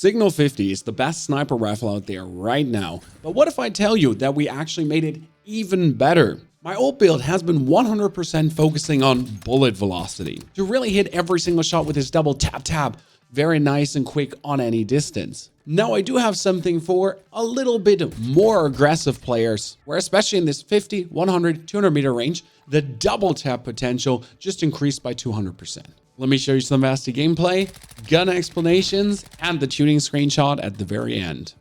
Signal 50 is the best sniper rifle out there right now. But what if I tell you that we actually made it even better? My old build has been 100% focusing on bullet velocity to really hit every single shot with this double tap. Very nice and quick on any distance. Now I do have something for a little bit more aggressive players, where especially in this 50, 100, 200 meter range, the double tap potential just increased by 200%. Let me show you some nasty gameplay, gun explanations, and the tuning screenshot at the very end.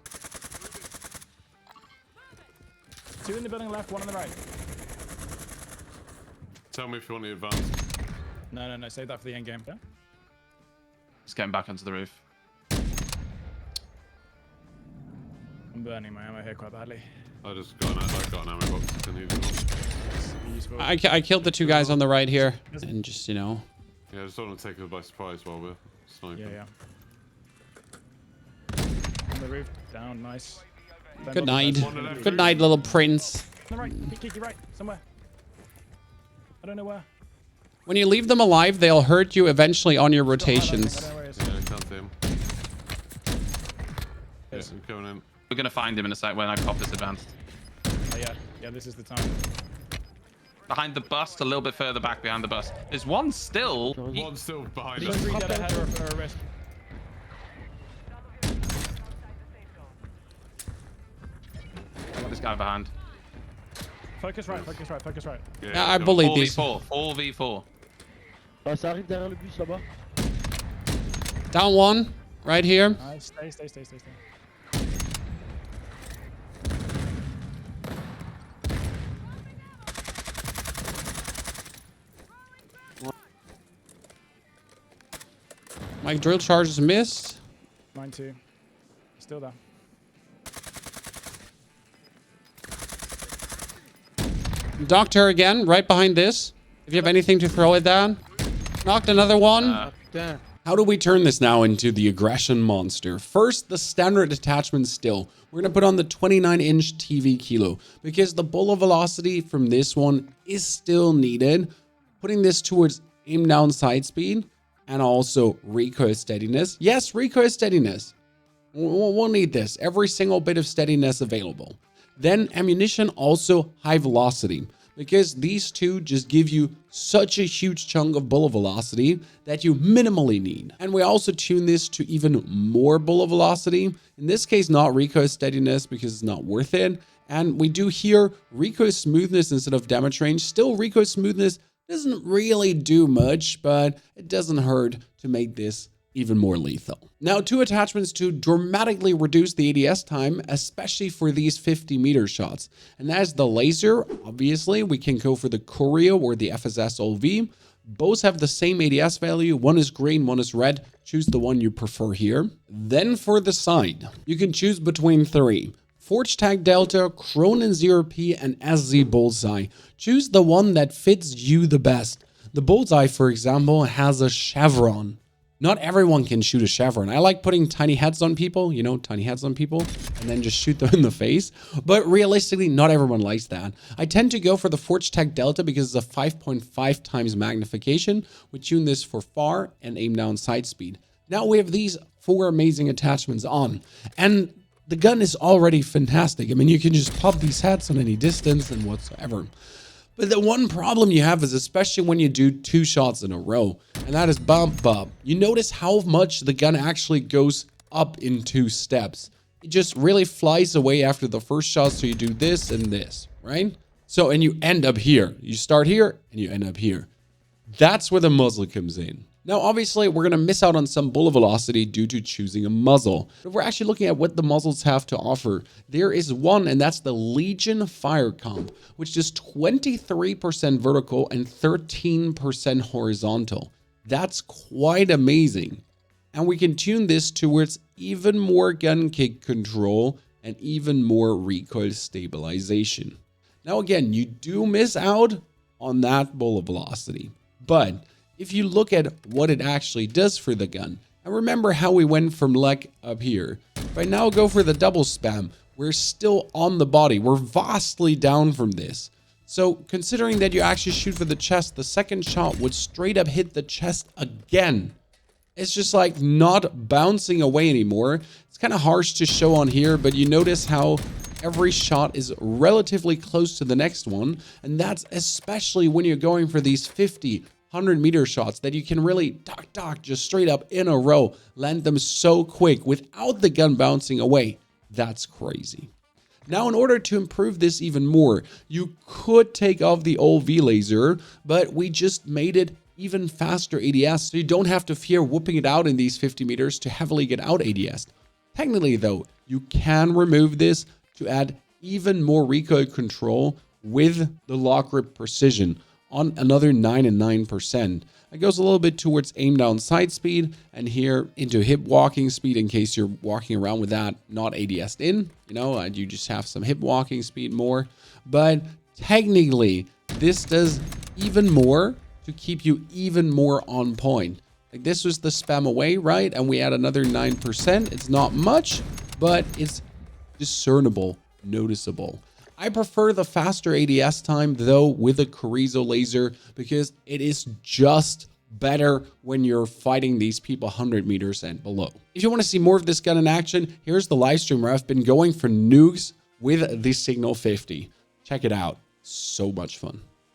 2 in the building left, 1 on the right. Tell me if you want the advance. No, save that for the end game. Yeah? Just getting back onto the roof. I'm burning my ammo here quite badly. I just got an ammo box. Can use it all. I killed the 2 guys on the right here, and just, you know. Yeah, I just don't want to take us by surprise while we're sniping. Yeah. On the roof, down, nice. Good night. Good night, little prince. On the right, Kiki, right, somewhere. I don't know where. When you leave them alive, they'll hurt you eventually on your rotations. Yeah, I can't see him. Yeah, I'm coming in. We're gonna find him in a sec when I pop this advanced. Oh yeah, this is the time. Behind the bus, a little bit further back behind the bus. There's one still. One still behind Just us. read that ahead or a risk. I got this guy behind. Focus right. Yeah, I bullied these. 4v4. 4v4. Ah, ça arrive derrière le bus là-bas. Down 1, right here. Nice, stay. My drill charges missed. Mine too. Still there. Doctor again, right behind this. If you have anything to throw at that. Knocked another one. How do we turn this now into the aggression monster? First, the standard attachment still. We're going to put on the 29-inch TV kilo because the bullet velocity from this one is still needed. Putting this towards aim down sight speed and also recoil steadiness. Yes, recoil steadiness. We'll need this. Every single bit of steadiness available. Then ammunition, also high velocity, because these two just give you such a huge chunk of bullet velocity that you minimally need. And we also tune this to even more bullet velocity. In this case, not recoil steadiness because it's not worth it. And we do here recoil smoothness instead of damage range. Still, recoil smoothness doesn't really do much, but it doesn't hurt to make this even more lethal. Now, 2 attachments to dramatically reduce the ADS time, especially for these 50-meter shots. And as the laser, obviously, we can go for the Courier or the FSS OV. Both have the same ADS value. One is green, one is red. Choose the one you prefer here. Then for the side, you can choose between 3. Forge Tag Delta, Cronin 0P, and SZ Bullseye. Choose the one that fits you the best. The Bullseye, for example, has a chevron. Not everyone can shoot a chevron. I like putting tiny heads on people, and then just shoot them in the face. But realistically, not everyone likes that. I tend to go for the Forge Tag Delta because it's a 5.5 times magnification. We tune this for far and aim down sight speed. Now we have these 4 amazing attachments on, and the gun is already fantastic. I mean, you can just pop these heads on any distance and whatsoever. But the one problem you have is especially when you do 2 shots in a row, and that is bump. You notice how much the gun actually goes up in 2 steps. It just really flies away after the first shot, so you do this and this, right? So, and you end up here. You start here and you end up here. That's where the muzzle comes in. Now, obviously, we're going to miss out on some bullet velocity due to choosing a muzzle. But we're actually looking at what the muzzles have to offer. There is one, and that's the Legion Fire Comp, which is 23% vertical and 13% horizontal. That's quite amazing. And we can tune this towards even more gun kick control and even more recoil stabilization. Now, again, you do miss out on that bullet velocity, but if you look at what it actually does for the gun, and remember how we went from leg up here, if I now go for the double spam, we're still on the body. We're vastly down from this. So considering that you actually shoot for the chest, the second shot would straight up hit the chest again. It's just like not bouncing away anymore. It's kind of harsh to show on here, but you notice how every shot is relatively close to the next one. And that's especially when you're going for these 50, 100-meter shots that you can really just straight up in a row, land them so quick without the gun bouncing away. That's crazy. Now, in order to improve this even more, you could take off the old V-Laser, but we just made it even faster ADS, so you don't have to fear whooping it out in these 50 meters to heavily get out ADS. Technically, though, you can remove this to add even more recoil control with the lock grip precision on another 9 and 9%. It goes a little bit towards aim down sight speed and here into hip walking speed in case you're walking around with that not ADS'd in, you know, and you just have some hip walking speed more. But technically, this does even more to keep you even more on point. Like this was the spam away, right? And we add another 9%. It's not much, but it's discernible, noticeable. I prefer the faster ADS time though with a Carrizo laser because it is just better when you're fighting these people 100 meters and below. If you want to see more of this gun in action, here's the live stream where I've been going for nukes with the Signal 50. Check it out. So much fun.